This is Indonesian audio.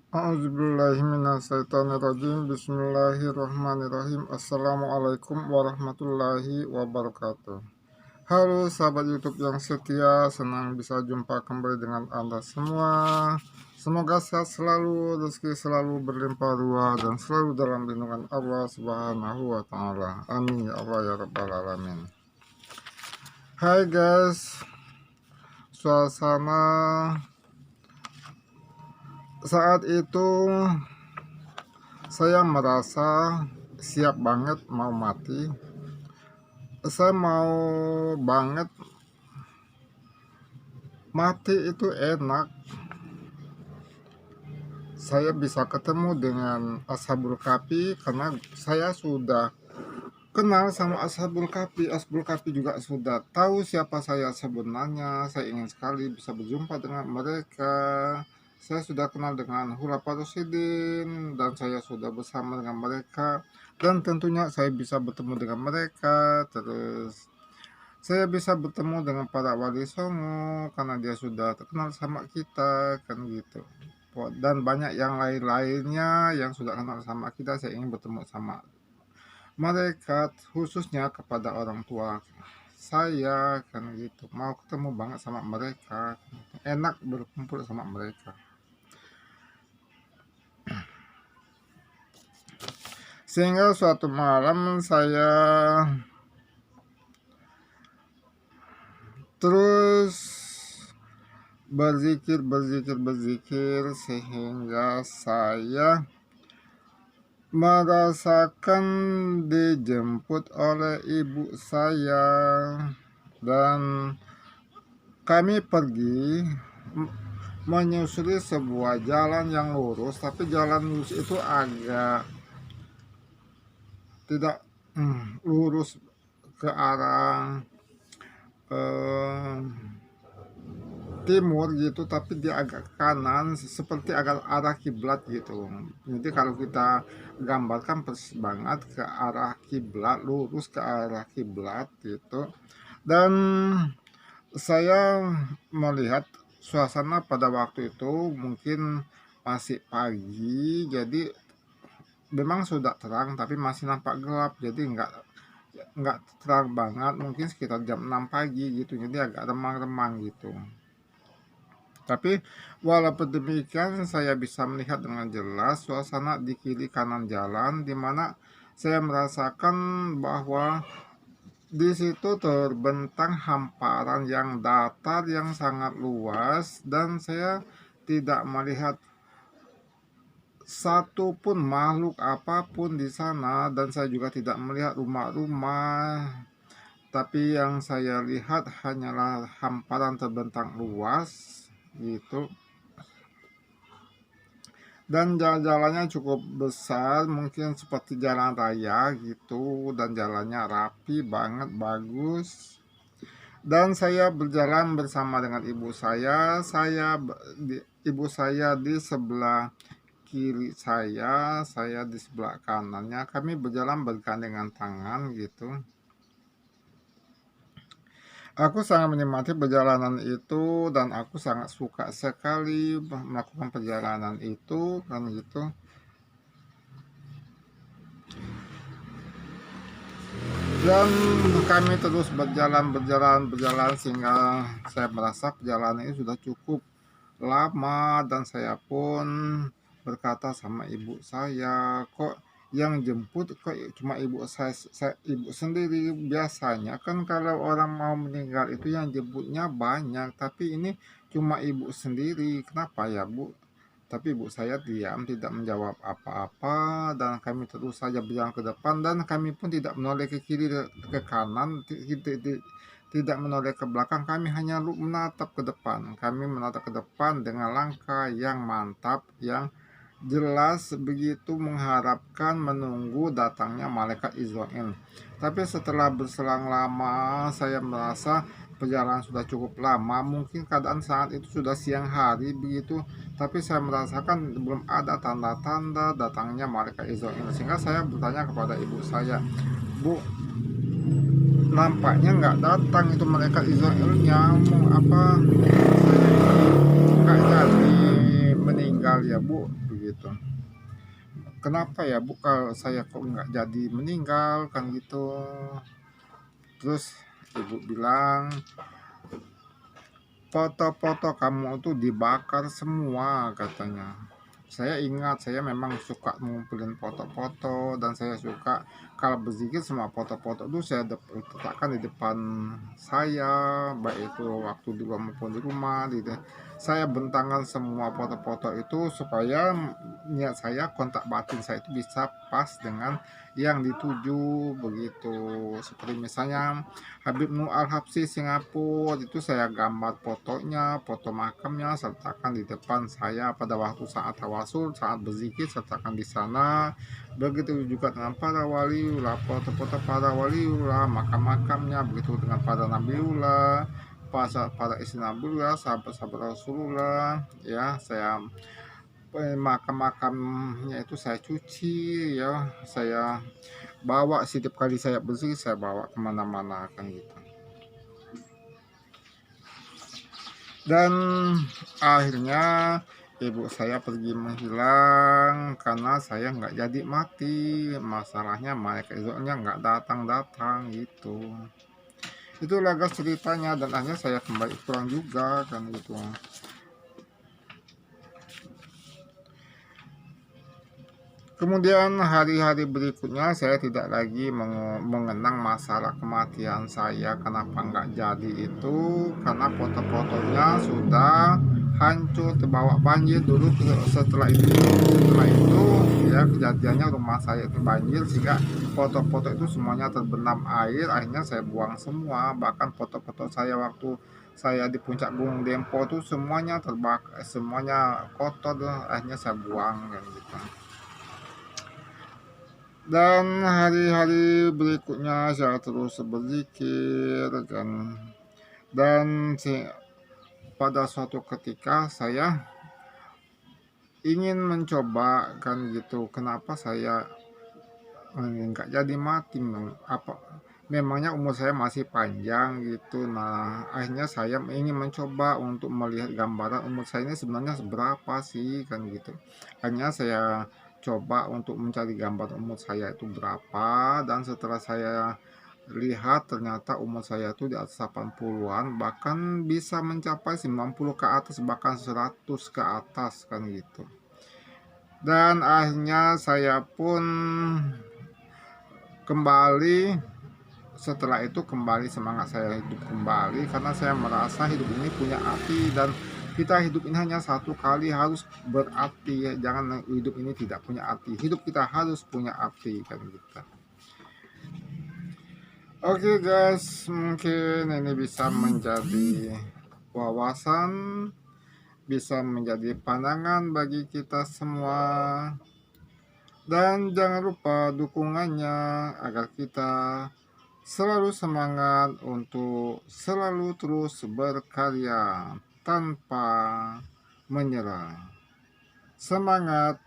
A'udzubillahiminasyaitonirrajim. Bismillahirrahmanirrahim. Assalamualaikum warahmatullahi wabarakatuh. Halo sahabat YouTube yang setia, senang bisa jumpa kembali dengan Anda semua. Semoga sehat selalu, rezeki selalu berlimpah ruah, dan selalu dalam lindungan Allah Subhanahu wa Ta'ala. Amin ya Allah ya Rabbal Alamin. Hai guys, suasana saat itu saya merasa siap banget mau mati. Saya mau banget mati, itu enak. Saya bisa ketemu dengan Ashabul Kahfi karena saya sudah kenal sama Ashabul Kahfi. Ashabul Kahfi juga sudah tahu siapa saya sebenarnya. Saya ingin sekali bisa berjumpa dengan mereka. Saya sudah kenal dengan Khulafaur Rasyidin dan saya sudah bersama dengan mereka, dan tentunya saya bisa bertemu dengan mereka. Terus saya bisa bertemu dengan para wali songo karena dia sudah terkenal sama kita kan gitu. Dan banyak yang lain-lainnya yang sudah kenal sama kita. Saya ingin bertemu sama mereka, khususnya kepada orang tua saya kan gitu. Mau ketemu banget sama mereka, enak berkumpul sama mereka. Sehingga suatu malam saya terus berzikir sehingga saya merasakan dijemput oleh ibu saya, dan kami pergi menyusuri sebuah jalan yang lurus, tapi jalan lurus itu agak tidak lurus ke arah timur gitu, tapi dia agak ke kanan seperti agak arah kiblat gitu. Jadi kalau kita gambarkan persis banget ke arah kiblat, lurus ke arah kiblat gitu. Dan saya melihat suasana pada waktu itu mungkin masih pagi, jadi memang sudah terang tapi masih nampak gelap, jadi nggak terang banget, mungkin sekitar jam 6 pagi gitu, jadi agak remang-remang gitu. Tapi walaupun demikian saya bisa melihat dengan jelas suasana di kiri kanan jalan, di mana saya merasakan bahwa di situ terbentang hamparan yang datar yang sangat luas, dan saya tidak melihat satu pun makhluk apapun di sana, dan saya juga tidak melihat rumah-rumah. Tapi yang saya lihat hanyalah hamparan terbentang luas gitu. Dan jalan-jalannya cukup besar, mungkin seperti jalan raya gitu, dan jalannya rapi banget, bagus. Dan saya berjalan bersama dengan ibu saya. Ibu saya di sebelah kiri saya di sebelah kanannya. Kami berjalan bergandengan tangan gitu. Aku sangat menikmati perjalanan itu, dan aku sangat suka sekali melakukan perjalanan itu kan gitu. Dan kami terus berjalan sehingga saya merasa perjalanan ini sudah cukup lama, dan saya pun berkata sama ibu saya, kok yang jemput kok cuma ibu ibu sendiri. Biasanya kan kalau orang mau meninggal itu yang jemputnya banyak, tapi ini cuma ibu sendiri, kenapa ya bu? Tapi ibu saya diam, tidak menjawab apa-apa, dan kami terus saja berjalan ke depan, dan kami pun tidak menoleh ke kiri ke kanan, tidak menoleh ke belakang. Kami hanya menatap ke depan. Kami menatap ke depan dengan langkah yang mantap, yang jelas begitu, mengharapkan menunggu datangnya malaikat Israel. Tapi setelah berselang lama, saya merasa perjalanan sudah cukup lama. Mungkin keadaan saat itu sudah siang hari begitu, tapi saya merasakan belum ada tanda-tanda datangnya malaikat Israel. Sehingga saya bertanya kepada ibu saya, bu, nampaknya nggak datang itu malaikat Israelnya, apa saya nggak jadi meninggal ya bu, gitu. Kenapa ya Bu, kalau saya kok nggak jadi meninggal kan gitu. Terus ibu bilang, foto-foto kamu tuh dibakar semua katanya. Saya ingat, saya memang suka ngumpulin foto-foto dan saya suka kalau berzikir semua foto-foto itu saya letakkan di depan saya, baik itu waktu di luar maupun di rumah. Saya bentangkan semua foto-foto itu supaya niat saya, kontak batin saya itu bisa pas dengan yang dituju begitu. Seperti misalnya Habib Nur Al-Habsyi Singapura, itu saya gambar fotonya, foto makamnya, sertakan di depan saya pada waktu saat tawasul, saat berzikir, sertakan di sana. Begitu juga dengan para waliullah, foto-foto para waliullah, makam-makamnya, begitu dengan para nabiullah, para istri nabiullah, sahabat-sahabat Rasulullah. Ya, saya makam-makamnya itu saya cuci, ya, saya bawa setiap kali saya bersih, saya bawa kemana-mana kan gitu. Dan akhirnya ibu saya pergi menghilang karena saya nggak jadi mati. Masalahnya mereka izotnya nggak datang-datang gitu. Itulah guys ceritanya, dan akhirnya saya kembali pulang juga kan gitu. Kemudian hari-hari berikutnya saya tidak lagi mengenang masalah kematian saya. Kenapa nggak jadi itu? Karena foto-fotonya sudah hancur terbawa banjir dulu. Setelah itu ya kejadiannya rumah saya itu banjir sehingga foto-foto itu semuanya terbenam air. Akhirnya saya buang semua. Bahkan foto-foto saya waktu saya di puncak Gunung Dempo itu semuanya terbakar, semuanya kotor. Akhirnya saya buang kan gitu. Dan hari-hari berikutnya saya terus berzikir dan pada suatu ketika saya ingin mencoba kan gitu, kenapa saya nggak jadi mati, apa memangnya umur saya masih panjang gitu. Nah akhirnya saya ingin mencoba untuk melihat gambaran umur saya ini sebenarnya seberapa sih kan gitu. Akhirnya saya coba untuk mencari gambar umur saya itu berapa, dan setelah saya lihat ternyata umur saya itu di atas 80-an, bahkan bisa mencapai 90 ke atas, bahkan 100 ke atas kan gitu. Dan akhirnya saya pun kembali, setelah itu kembali semangat saya hidup kembali karena saya merasa hidup ini punya arti, dan kita hidup ini hanya satu kali, harus berarti. Jangan hidup ini tidak punya arti, hidup kita harus punya arti kan kita. Oke guys, mungkin ini bisa menjadi wawasan, bisa menjadi pandangan bagi kita semua. Dan jangan lupa dukungannya agar kita selalu semangat untuk selalu terus berkarya tanpa menyerah. Semangat!